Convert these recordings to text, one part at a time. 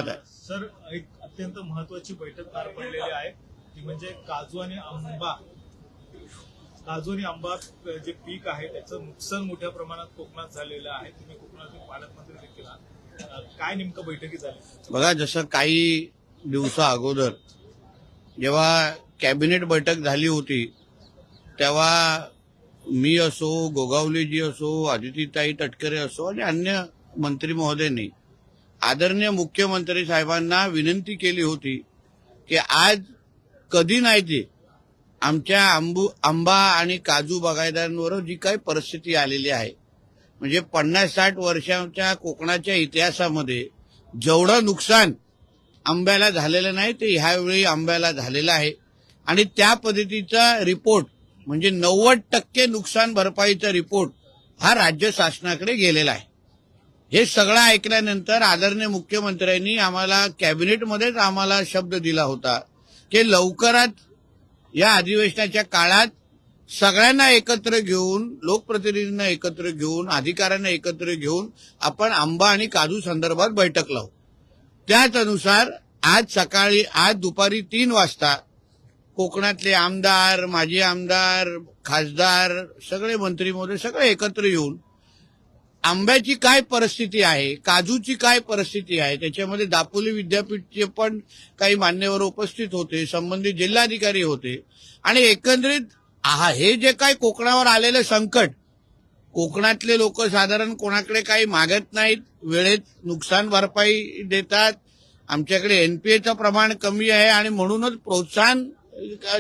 राहत आहे. सर, एक अत्यंत महत्वाची बैठक पार पडलेली आहे ती म्हणजे काजू आणि आंबा जे पीक आहे त्याचं नुकसान मोठ्या प्रमाणात कोकणात झालेलं आहे. तुम्ही कोकणाचे पालकमंत्री देखील आहात. काय नेमकं बैठकी झाली? बघा, जसं काही दिवसा अगोदर जेव्हा कॅबिनेट बैठक झाली होती तेव्हा मी असो, गोगावलेजी असो, आदितीताई तटकरे असो आणि अन्य मंत्री महोदयांनी आदरणीय मुख्यमंत्री साहेबांना विनंती केली होती की आज कधी नाही ते आमच्या आंबा आणि काजू बागायतदारांवर जी काही परिस्थिती आलेली आहे, म्हणजे 50-60 वर्षांच्या कोकणाच्या इतिहासामध्ये जेवढं नुकसान आंब्याला झालेलं नाही ते ह्यावेळी आंब्याला झालेलं आहे. आणि त्या पद्धतीचा रिपोर्ट म्हणजे 90% नुकसान भरपाईचा रिपोर्ट हा राज्य शासनाकडे गेलेला आहे. हे सगळं ऐकल्यानंतर आदरणीय मुख्यमंत्र्यांनी आम्हाला कॅबिनेटमध्येच आम्हाला शब्द दिला होता की लवकरात या अधिवेशनाच्या काळात सगळ्यांना एकत्र घेऊन, लोकप्रतिनिधींना एकत्र घेऊन, अधिकाऱ्यांना एकत्र घेऊन आपण आंबा आणि काजू संदर्भात बैठक लावू. त्याच अनुसार आज दुपारी 3 वाजता कोकणातले आमदार, माजी आमदार, खासदार, सगळे मंत्री महोदय सगळे एकत्र येऊन आंब्याची काय परिस्थिती आहे, काजूची काय परिस्थिती आहे, त्याच्यामध्ये दापोली विद्यापीठचे पण काही मान्यवर उपस्थित होते, संबंधित जिल्हाधिकारी होते आणि एकंदरीत हे जे काही कोकणावर आलेलं संकट, कोकणातले लोक साधारण कोणाकडे काही मागत नाहीत, वेळेत नुकसान भरपाई देतात. आमच्याकडे एनपीएचं प्रमाण कमी आहे आणि म्हणूनच प्रोत्साहन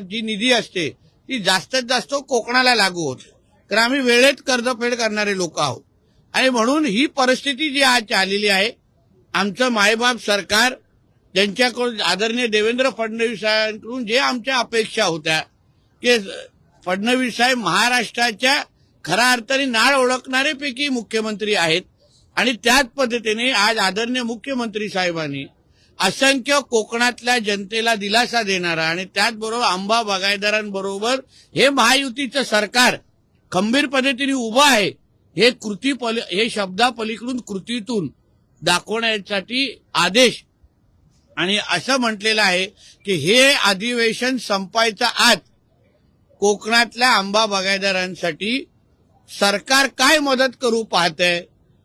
जी निधी असते ती जास्तीत जास्त कोकणाला लागू होते, कारण आम्ही वेळेत कर्जफेड करणारे लोक आहोत. आणि म्हणून ही परिस्थिती जी आज आलेली आहे, आमचं मायबाप सरकार ज्यांच्याकडून आदरणीय देवेंद्र फडणवीस साहेबांकडून जे आमच्या अपेक्षा होत्या की फडणवीस साहेब महाराष्ट्राच्या खऱ्या अर्थाने नाळ ओळखणारे पैकी मुख्यमंत्री आहेत आणि त्याच पद्धतीने आज आदरणीय मुख्यमंत्री साहेबांनी असंख्य कोकणातल्या जनतेला दिलासा देणारा आणि त्याचबरोबर आंबा बागायतदारांबरोबर हे महायुतीचं सरकार खंबीर पद्धतीने उभं आहे हे शब्दापलीकडून कृतीतून दाखवण्यासाठी आदेश आणि असं म्हटलेलं आहे की हे अधिवेशन संपायच्या आत कोकणातल्या आंबा बागायतदारांसाठी सरकार काय मदत करू पाहतंय,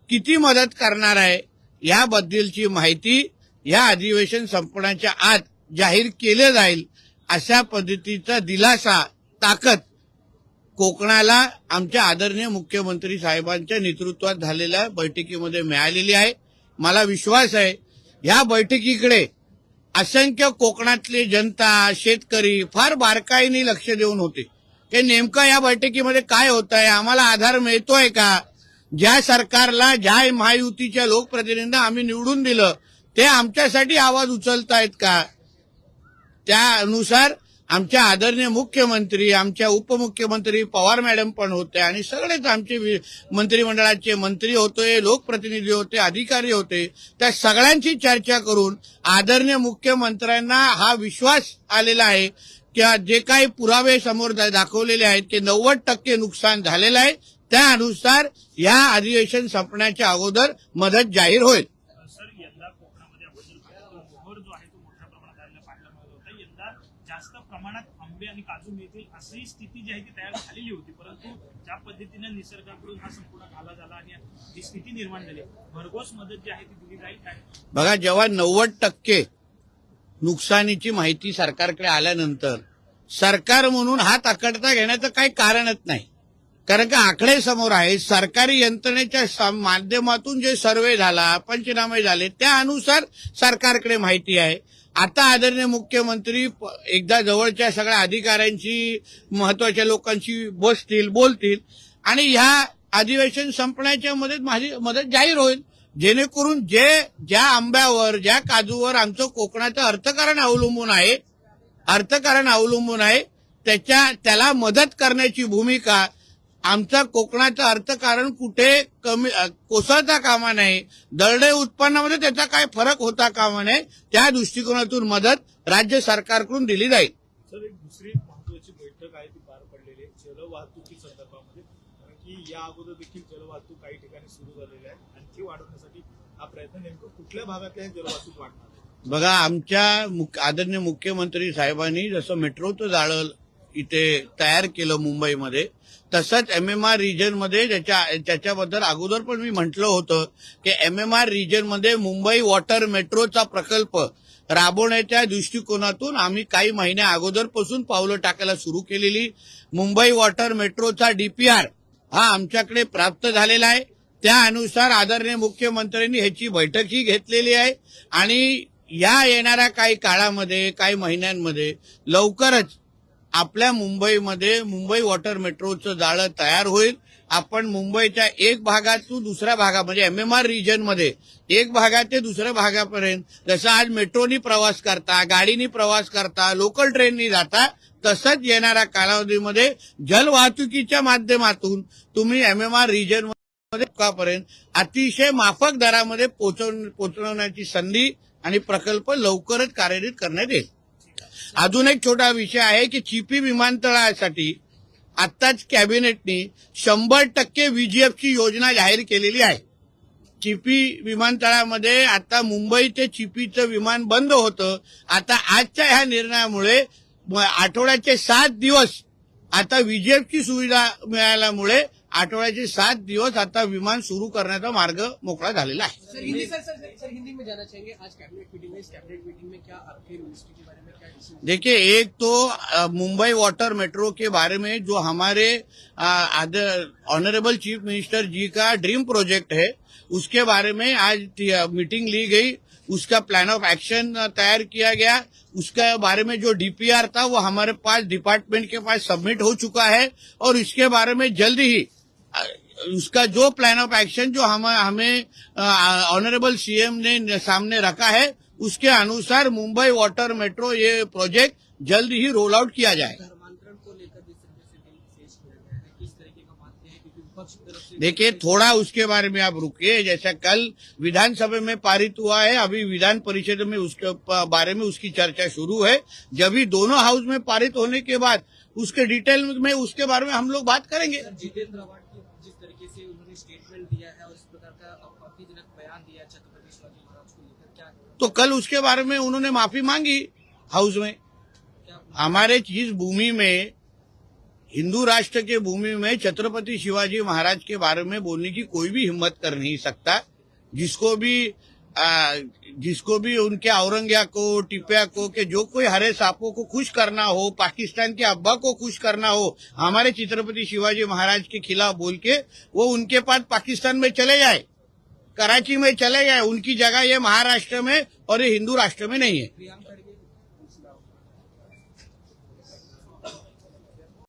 किती मदत करणार आहे याबद्दलची माहिती या अधिवेशन संपण्याच्या आत जाहीर केले जाईल. अशा पद्धतीचा दिलासा, ताकद कोकणाला आमच्या आदरणीय मुख्यमंत्री साहेबांच्या नेतृत्वात झालेल्या बैठकीमध्ये मिळालेली आहे. मला विश्वास आहे या बैठकीकडे असंख्य कोकणातले जनता, शेतकरी फार बारकाईने लक्ष देऊन होते की नेमकं या बैठकीमध्ये काय होत आहे, आम्हाला आधार मिळतोय का, ज्या सरकारला, ज्या महायुतीच्या लोकप्रतिनिधींना आम्ही निवडून दिलं ते आमच्यासाठी आवाज उचलतायत का. त्यानुसार आमच्या आदरणीय मुख्यमंत्री, आमच्या उपमुख्यमंत्री पवार मॅडम पण होते आणि सगळेच आमचे मंत्रिमंडळाचे मंत्री होते, लोकप्रतिनिधी होते, अधिकारी होते. त्या सगळ्यांची चर्चा करून आदरणीय मुख्यमंत्र्यांना हा विश्वास आलेला आहे की जे काही पुरावे समोर दाखवलेले आहेत की 90% नुकसान झालेलं आहे, त्यानुसार या अधिवेशन संपण्याच्या अगोदर मदत जाहीर होईल. सर, यंदा कोकणामध्ये आपण मोहर जो आहे तो मोठ्या प्रमाणात आलेला पाहायला मिळत होता. यंदा जास्त प्रमाणात आंबे आणि काजू मिळतील अशी स्थिती जी आहे ती तयार झालेली होती, परंतु ज्या पद्धतीने निसर्गाकडून हा संपूर्ण घाला झाला आणि ही स्थिती निर्माण झाली, भरघोस मदत जी आहे ती दिली जाईल काय? बघा, जेव्हा 90% नुकसानीची माहिती सरकारकडे आल्यानंतर सरकार म्हणून हात आकडता घेण्याचं काही कारणच नाही, कारण का आकडे समोर आहे. सरकारी यंत्रणेच्या माध्यमातून जे सर्वे झाला, पंचनामे झाले, त्यानुसार सरकारकडे माहिती आहे. आता आदरणीय मुख्यमंत्री एकदा जवळच्या सगळ्या अधिकाऱ्यांशी, महत्वाच्या लोकांशी बसतील, बोलतील आणि ह्या अधिवेशन संपण्याच्या मदत जाहीर होईल, जेणेकरून ज्या आंब्यावर, ज्या काजूवर आमचं कोकणाचं अर्थकारण अवलंबून आहे त्याला मदत करण्याची भूमिका आमचा कोकणाचं अर्थकारण कुठे कमी कोसळता कामा नये, दरडोई उत्पन्नामध्ये त्याचा काय फरक होता कामा नये, त्या दृष्टिकोनातून मदत राज्य सरकारकडून दिली जाईल. सर, एक दुसरी महत्वाची बैठक आहे ती पार पडलेली आहे जलवाहतुकी संदर्भामध्ये, कारण की या अगोदर देखील जलवाहतूक काही ठिकाणी सुरू झालेली आहे. आणखी वाढवण्यासाठी हा प्रयत्न नेमकं कुठल्या भागातल्या हे जलवाहतूक वाढणार आहे? बघा, आमच्या आदरणीय मुख्यमंत्री साहेबांनी जसं मेट्रोचं जाळं इथे तयार केलं मुंबईमध्ये, तसंच MMR रिजनमध्ये त्याच्याबद्दल अगोदर पण मी म्हटलं होतं की MMR रिजनमध्ये मुंबई वॉटर मेट्रोचा प्रकल्प राबवण्याच्या दृष्टिकोनातून आम्ही काही महिन्या अगोदरपासून पावलं टाकायला सुरू केलेली. मुंबई वॉटर मेट्रोचा DPR हा आमच्याकडे प्राप्त झालेला आहे. त्या अनुसार आदरणीय मुख्यमंत्र्यांनी ह्याची बैठकही घेतलेली आहे आणि या येणाऱ्या काही काळामध्ये, काही महिन्यांमध्ये लवकरच आपल्या मुंबईमध्ये मुंबई वॉटर मेट्रोचं जाळं तयार होईल. आपण मुंबईच्या एक भागातून दुसऱ्या भागा म्हणजे MMR रिजनमध्ये एक भागात ते दुसऱ्या भागापर्यंत जसं आज मेट्रोनी प्रवास करता, गाडीनी प्रवास करता, लोकल ट्रेननी जाता, तसंच येणाऱ्या कालावधीमध्ये जलवाहतुकीच्या माध्यमातून तुम्ही MMR रिजनमध्ये पर्यंत अतिशय माफक दरामध्ये पोहोचवण्याची संधी आणि प्रकल्प लवकरच कार्यान्वित करण्यात येईल. अजून एक छोटा विषय आहे की चिपी विमानतळासाठी आत्ताच कॅबिनेटनी 100% VGFची योजना जाहीर केलेली आहे. चिपी विमानतळामध्ये आता मुंबई ते चिपीचं विमान बंद होतं. आता आजच्या ह्या निर्णयामुळे आठवड्याचे 7 दिवस आता VGFची सुविधा मिळाल्यामुळे आठवड्याचे 7 दिवस आता विमान सुरू करण्याचा मार्ग मोकळा झालेला आहे. सर हिंदी में जाना चाहेंगे आज कैबिनेट मीटिंग में, इस कैबिनेट मीटिंग में क्या आपके मिनिस्ट्री के बारे में क्या डिसीजन? देखिए, एक तो मुंबई वाटर मेट्रो के बारे में जो हमारे ऑनरेबल चीफ मिनिस्टर जी का ड्रीम प्रोजेक्ट है, उसके बारे में आज मीटिंग ली गई. उसका प्लान ऑफ एक्शन तैयार किया गया. उसके बारे में जो DPR था वो हमारे पास डिपार्टमेंट के पास सबमिट हो चुका है और इसके बारे में जल्द ही उसका जो प्लान ऑफ एक्शन जो हमें ऑनरेबल CM ने सामने रखा है, उसके अनुसार मुंबई वाटर मेट्रो ये प्रोजेक्ट जल्द ही रोल आउट किया जाएगा. धर्मांतरण को लेकर जिस तरीके से बिल पेश किया गया है, किस तरीके का मानते हैं? क्योंकि विपक्ष की तरफ से देखिए, थोड़ा उसके बारे में आप रुकिए. जैसा कल विधानसभा में पारित हुआ है, अभी विधान परिषद में उसके बारे में उसकी चर्चा शुरू है. जब भी दोनों हाउस में पारित होने के बाद उसके डिटेल में उसके बारे में हम लोग बात करेंगे. जितेंद्र आव्हाड की जिस तरीके से उन्होंने स्टेटमेंट दिया है और इस प्रकार का आपत्तिजनक बयान दिया है छत्रपति शिवाजी महाराज को लेकर, क्या तो कल उसके बारे में उन्होंने माफी मांगी हाउस में. क्या हमारे जिस भूमि में, हिंदू राष्ट्र के भूमि में छत्रपति शिवाजी महाराज के बारे में बोलने की कोई भी हिम्मत कर नहीं सकता. जिसको भी उनके औरंगिया को, टिपिया को, के जो कोई हरे सांपों को खुश करना हो, पाकिस्तान के अब्बा को खुश करना हो, हमारे छत्रपति शिवाजी महाराज के खिलाफ बोल के वो उनके पास पाकिस्तान में चले जाए, कराची में चले जाए. उनकी जगह ये महाराष्ट्र में और ये हिंदू राष्ट्र में नहीं है. प्रियांक खड़गे